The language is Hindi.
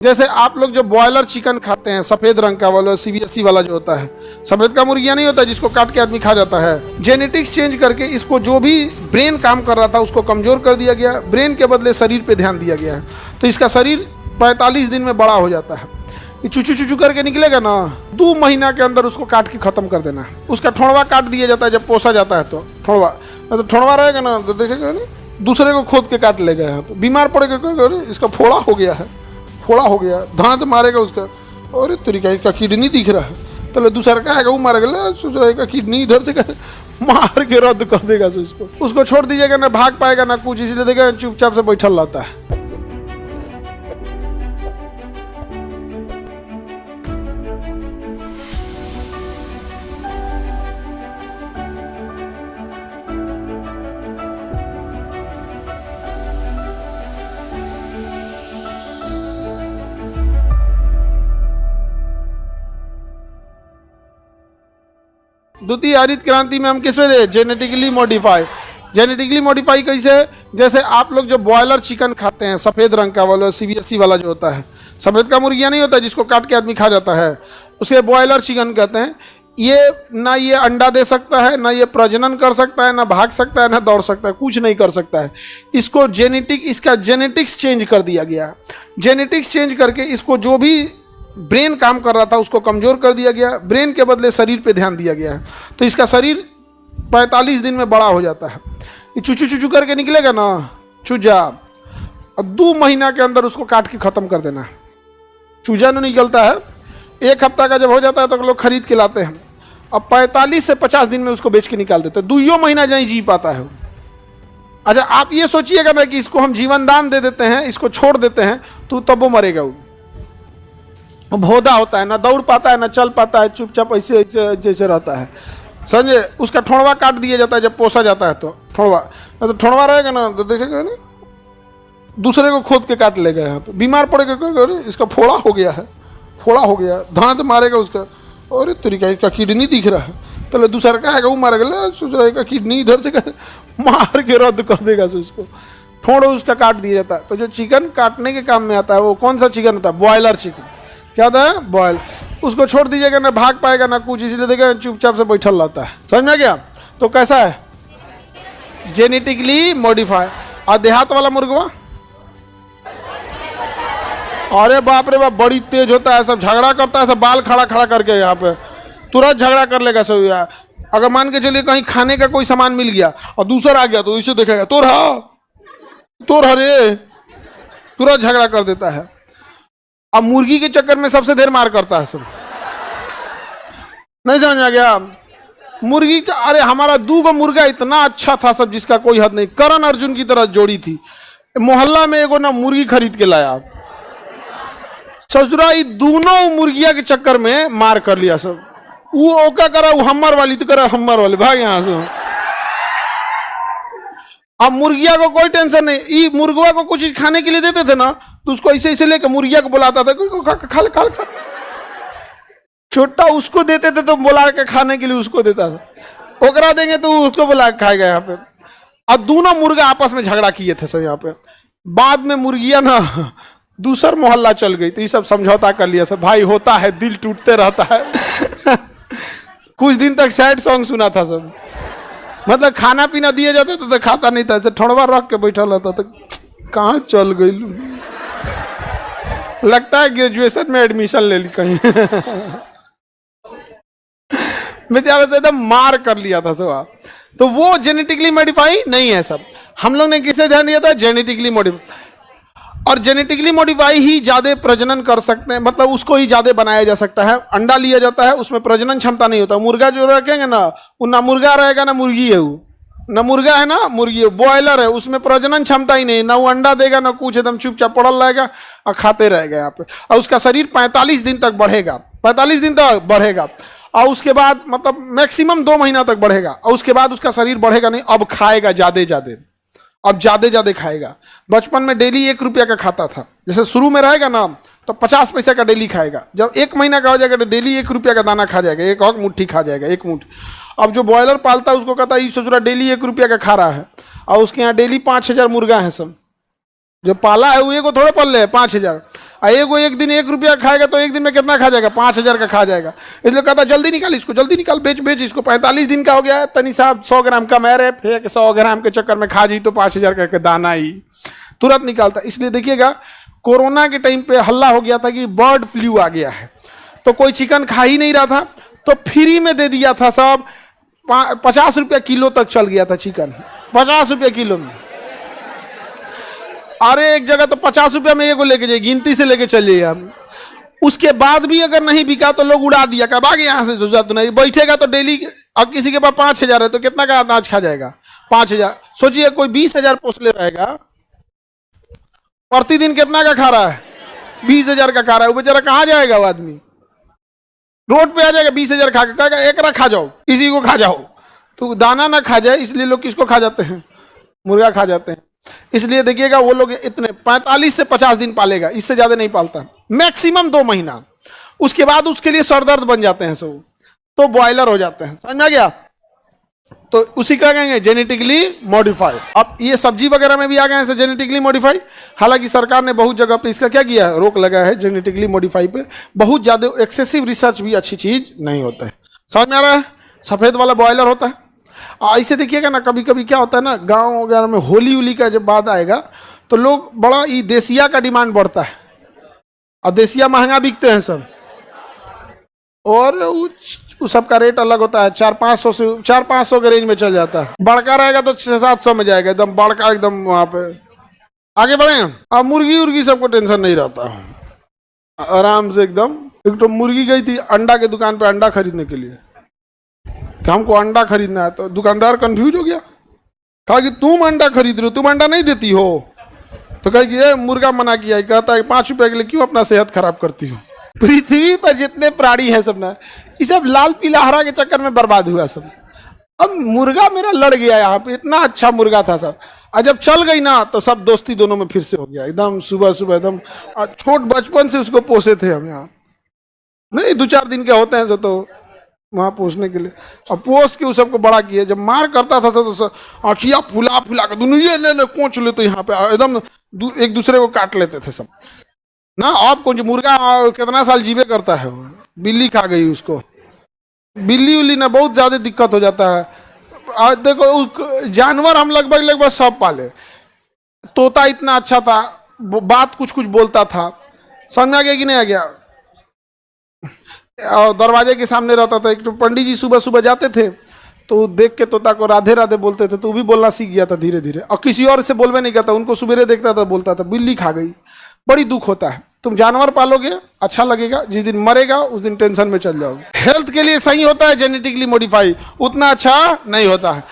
जैसे आप लोग जो बॉयलर चिकन खाते हैं सफेद रंग का वाला सीबीएसई वाला जो होता है, सफेद का मुर्गिया नहीं होता जिसको काट के आदमी खा जाता है। जेनेटिक्स चेंज करके इसको जो भी ब्रेन काम कर रहा था उसको कमजोर कर दिया गया, ब्रेन के बदले शरीर पे ध्यान दिया गया है। तो इसका शरीर 45 दिन में बड़ा हो जाता है। ये चुचू चुचू करके निकलेगा ना, 2 महीना के अंदर उसको काट के खत्म कर देना है। उसका ठोड़वा काट दिया जाता है जब पोसा जाता है तो ठोड़वा रहेगा ना तो देखेगा ना, दूसरे को खोद के काट लेगा। यहाँ पे बीमार पड़ेगा, इसका फोड़ा हो गया है, फोड़ा हो गया, दांत मारेगा उसका, अरे तरीका इसका किडनी दिख रहा है, तो दूसरा का आएगा वो मारेगा, सोच रहेगा किडनी इधर से मार के रद्द कर देगा। उसको छोड़ दीजिएगा ना भाग पाएगा ना कुछ, इसलिए देखा चुपचाप से बैठल रहता है। द्वितीय हरित क्रांति में हम किस पे थे? Genetically modify. जेनेटिकली मॉडिफाई कैसे? जैसे आप लोग जो बॉयलर चिकन खाते हैं सफेद रंग का वाला सीबीएसई वाला जो होता है, सफेद का मुर्गिया नहीं होता जिसको काट के आदमी खा जाता है, उसे बॉयलर चिकन कहते हैं। ये ना ये अंडा दे सकता है, ना ये प्रजनन कर सकता है, ना भाग सकता है, ना दौड़ सकता है, कुछ नहीं कर सकता है। इसको इसका जेनेटिक्स चेंज कर दिया गया। जेनेटिक्स चेंज करके इसको जो भी ब्रेन काम कर रहा था उसको कमजोर कर दिया गया, ब्रेन के बदले शरीर पे ध्यान दिया गया है। तो इसका शरीर 45 दिन में बड़ा हो जाता है। ये चुचू चुचू करके निकलेगा ना, चूजा, और 2 महीना के अंदर उसको काट के खत्म कर देना है। चूजा नहीं निकलता है, 1 हफ्ता का जब हो जाता है तो लोग खरीद के लाते हैं। अब 45 से 50 दिन में उसको बेच के निकाल देते हैं। 2 महीना नहीं जी पाता है। अच्छा, आप ये सोचिएगा ना कि इसको हम जीवन दान दे देते हैं, इसको छोड़ देते हैं, तो तब वो मरेगा। वो भोदा होता है, ना दौड़ पाता है, ना चल पाता है, चुपचाप ऐसे जैसे रहता है, समझे। उसका ठोड़वा काट दिया जाता है जब पोसा जाता है तो ठोड़वा रहेगा ना तो देखेगा ना, दूसरे को खोद के काट लेगा। यहाँ पे बीमार पड़ेगा, इसका फोड़ा हो गया है, फोड़ा हो गया, दांत मारेगा उसका, अरे तरीका इसका किडनी दिख रहा है, तो दूसरा का आएगा वो मारेगा, सोच रहेगा किडनी इधर से मार के रद्द कर देगा। उसको ठोड़ उसका काट दिया जाता है। तो जो चिकन काटने के काम में आता है वो कौन सा चिकन होता है? Boiler chicken. क्या होता है? बॉयल। उसको छोड़ दीजिएगा ना भाग पाएगा ना कुछ, इसलिए देखा चुपचाप से बैठल रहता है। समझ में गया? तो कैसा है? Genetically modify. और देहात वाला मुर्गवा, अरे बाप रे बाप, बड़ी तेज होता है, सब झगड़ा करता है, सब बाल खड़ा खड़ा करके यहाँ पे तुरंत झगड़ा कर लेगा सब। यार अगर मान के चलिए कहीं खाने का कोई सामान मिल गया और दूसरा आ गया तो इसे देखेगा, तोर रे, तुरंत झगड़ा कर देता है। अब मुर्गी के चक्कर में सबसे देर मार करता है सब। नहीं समझ आ गया? मुर्गी का, अरे हमारा 2 मुर्गा इतना अच्छा था सब, जिसका कोई हद नहीं। करण अर्जुन की तरह जोड़ी थी। मोहल्ला में एगो ना मुर्गी खरीद के लाया, ससुरा दोनों मुर्गिया के चक्कर में मार कर लिया सब। वो ओका करा, वो हम्मर वाली तो करा हम्मर वाले, भाग यहाँ से। अब मुर्गिया को कोई टेंशन नहीं। मुर्गवा को कुछ खाने के लिए देते थे ना तो उसको ऐसे ऐसे लेकर मुर्गिया को बुलाता था, खा। छोटा उसको देते थे तो बुला के खाने के लिए उसको देता था, ओकरा देंगे तो उसको बुला के खाएगा यहाँ पे। अब दोनों मुर्गा आपस में झगड़ा किए थे सब यहाँ पे। बाद में मुर्गिया ना दूसर मोहल्ला चल गई, तो ये सब समझौता कर लिया सब। भाई होता है, दिल टूटते रहता है। कुछ दिन तक सैड सॉन्ग सुना था सब, मतलब खाना पीना दिया जाता तो खाता नहीं था, ठोड़वा रख के बैठा रहता था। कहाँ चल गई? लगता है ग्रेजुएशन में एडमिशन ले ली कहीं। बेचारा तो एकदम मार कर लिया था सब। तो वो जेनेटिकली मॉडिफाई नहीं है सब। हम लोग ने किसे ध्यान दिया था? Genetically modify. और जेनेटिकली मॉडिफाई ही ज्यादा प्रजनन कर सकते हैं, मतलब उसको ही ज्यादा बनाया जा सकता है। अंडा लिया जाता है, उसमें प्रजनन क्षमता नहीं होता। मुर्गा जो रखेंगे ना, वो ना मुर्गा रहेगा ना मुर्गी है, वो ना मुर्गा है ना मुर्गी है, बॉयलर है, उसमें प्रजनन क्षमता ही नहीं, ना वो अंडा देगा ना कुछ, एकदम चुपचाप पड़ल रहेगा और खाते रहेगा यहाँ पे। और उसका शरीर 45 दिन तक बढ़ेगा, 45 दिन तक बढ़ेगा, और उसके बाद मतलब मैक्सिमम 2 महीना तक बढ़ेगा, और उसके बाद उसका शरीर बढ़ेगा नहीं। अब खाएगा ज्यादा, अब ज्यादा खाएगा। बचपन में डेली 1 रुपया का खाता था, जैसे शुरू में रहेगा ना तो 50 पैसा का डेली खाएगा। जब 1 महीना का हो जाएगा तो डेली 1 रुपया का दाना खा जाएगा, एक और मुट्ठी खा जाएगा, 1 मुट्ठी। अब जो बॉयलर पालता है उसको कहता है ये सोच रहा डेली 1 रुपया का खा रहा है, और उसके यहाँ डेली 5000 मुर्गा है सब। जो पाला है वो एक को थोड़े पल ले 5,000, एगो एक दिन 1 रुपया खाएगा तो एक दिन में कितना खा जाएगा? 5,000 का खा जाएगा। इसलिए कहता जल्दी निकाल इसको, जल्दी निकाल, बेच बेच इसको। 45 दिन का हो गया है, तनी साहब 100 ग्राम का मैरे फेंक 100 ग्राम के चक्कर में खा जी तो 5,000 का दाना ही तुरंत निकालता। इसलिए देखिएगा कोरोना के टाइम पे हल्ला हो गया था कि बर्ड फ्लू आ गया है, तो कोई चिकन खा ही नहीं रहा था, तो फ्री में दे दिया था सब। 50 रुपया किलो तक चल गया था चिकन, 50 रुपया किलो में। अरे एक जगह तो 50 रुपया में एगो लेके जाइए, गिनती से लेके चलिए हम। उसके बाद भी अगर नहीं बिका तो लोग उड़ा दिया, कब आगे यहाँ से सोचा तो नहीं बैठेगा तो डेली। अब किसी के पास 5,000 है तो कितना का अनाज खा जाएगा? 5,000। सोचिए कोई 20,000 पोस ले रहेगा, प्रतिदिन कितना का खा रहा है? 20,000 का खा रहा है। वो बेचारा कहाँ जाएगा? वो आदमी रोड पे आ जाएगा 20,000 खा के, कहेगा एक खा जाओ, किसी को खा जाओ। तो दाना ना खा जाए इसलिए लोग किसको खा जाते हैं? मुर्गा खा जाते हैं। इसलिए देखिएगा वो लोग इतने 45 से 50 दिन पालेगा, इससे ज्यादा नहीं पालता, मैक्सिमम 2 महीना। उसके बाद उसके लिए सरदर्द बन जाते हैं सब, तो बॉयलर हो जाते हैं। समझ में आ गया? तो उसी का कहेंगे जेनेटिकली मॉडिफाई। अब ये सब्जी वगैरह में भी आ गए हैं जेनेटिकली मॉडिफाई। हालांकि सरकार ने बहुत जगह पे इसका क्या किया है? रोक लगा है जेनेटिकली मॉडिफाई पे। बहुत ज्यादा एक्सेसिव रिसर्च भी अच्छी चीज नहीं होता है। समझ में आ रहा है? सफेद वाला बॉयलर होता है। ऐसे देखिएगा ना, कभी कभी क्या होता है ना, गांव वगैरह में होली उली का जब बाद आएगा तो लोग बड़ा ये देसिया का डिमांड बढ़ता है, और देसिया महंगा बिकते हैं सब, और उस सबका रेट अलग होता है। 400-500 से 400-500 के रेंज में चल जाता है। बड़का रहेगा तो 600-700 में जाएगा, एकदम बड़का, एकदम वहाँ पे। आगे बढ़े। अब मुर्गी उर्गी सबको टेंशन नहीं रहता, आराम से एकदम। एक तो मुर्गी गई थी अंडा के दुकान पे अंडा खरीदने के लिए, कि हमको अंडा खरीदना है। तो दुकानदार कंफ्यूज हो गया, कहा कि तुम अंडा खरीद रहे हो, तुम अंडा नहीं देती हो। तो कहा कि ये मुर्गा मना किया है, कहता है 5 रुपए के लिए क्यों अपना सेहत खराब करती हो? पृथ्वी पर जितने प्राणी हैं सब ना, ये सब लाल पीला हरा के चक्कर में बर्बाद हुआ सब। अब मुर्गा मेरा लड़ गया यहाँ पे, इतना अच्छा मुर्गा था सब, और जब चल गई ना तो सब दोस्ती दोनों में फिर से हो गया एकदम। सुबह सुबह एकदम छोट बचपन से उसको पोसे थे हम यहाँ, नहीं 2-4 दिन के होते हैं तो वहाँ पोसने के लिए, और पोस के उस सबको बड़ा किया। जब मार करता था तो आँखिया फुला फुला कर दोनों ये ले कोच लेते यहाँ पे, एकदम एक दूसरे को काट लेते थे सब ना। अब कौन मुर्गा कितना साल जीवे करता है, वो बिल्ली खा गई उसको, बिल्ली उल्ली ना बहुत ज्यादा दिक्कत हो जाता है। देखो जानवर हम लगभग सब पाले। तोता इतना अच्छा था, बात कुछ कुछ बोलता था, समझ में आ गया कि नहीं आ गया? और दरवाजे के सामने रहता था। एक तो पंडित जी सुबह सुबह जाते थे तो देख के तोता को राधे राधे बोलते थे, तो वो भी बोलना सीख गया था धीरे धीरे, और किसी और से बोलवे नहीं करता, उनको सुबह देखता था बोलता था। बिल्ली खा गई, बड़ी दुख होता है। तुम जानवर पालोगे अच्छा लगेगा, जिस दिन मरेगा उस दिन टेंशन में चल जाओगे। हेल्थ के लिए सही होता है जेनेटिकली मॉडिफाई, उतना अच्छा नहीं होता है।